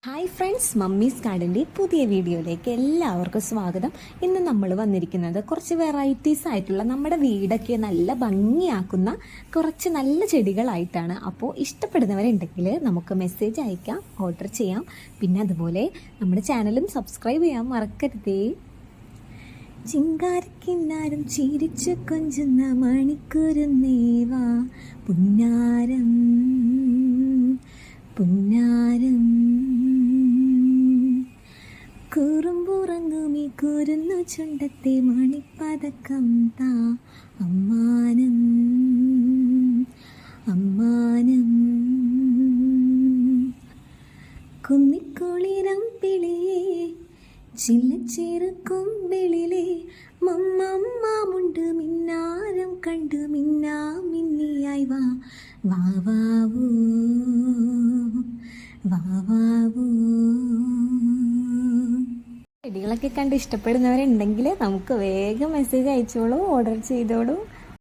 Hi friends, mummies ഗാർഡൻ്റെ പുതിയ വീഡിയോയിലേക്ക് എല്ലാവർക്കും സ്വാഗതം. ഇന്ന് നമ്മൾ വന്നിരിക്കുന്നത് കുറച്ച് വെറൈറ്റീസ് ആയിട്ടുള്ള നമ്മുടെ വീടൊക്കെ നല്ല ഭംഗിയാക്കുന്ന കുറച്ച് നല്ല ചെടികളായിട്ടാണ്. അപ്പോൾ ഇഷ്ടപ്പെടുന്നവരുണ്ടെങ്കിൽ നമുക്ക് മെസ്സേജ് അയക്കാം, ഓർഡർ ചെയ്യാം. പിന്നെ അതുപോലെ നമ്മുടെ ചാനലും സബ്സ്ക്രൈബ് ചെയ്യാൻ മറക്കരുതേ. ചിങ്കാരക്കിന്നാരം ചിരിച്ചു കൊഞ്ചുന്ന മണിക്കൂരുന്നേവാ പുന്നാരം പുന്നാരം കുറുമ്പുറങ്ങുമി കുരുന്നു ചുണ്ടത്തെ മണിപ്പതക്കം താ അമ്മാനം അമ്മാനം കുന്നിക്കുളിരം പിളിയേ ചില്ലച്ചേർക്കും വെളിലേ മമ്മമ്മാമുണ്ട് മിന്നാരം കണ്ട് മിന്നാ മിന്നിയായി വാ വാവൂ വാവൂ. ചെടികളൊക്കെ കണ്ട് ഇഷ്ടപ്പെടുന്നവരുണ്ടെങ്കിൽ നമുക്ക് വേഗം മെസ്സേജ് അയച്ചോളൂ, ഓർഡർ ചെയ്തോളൂ.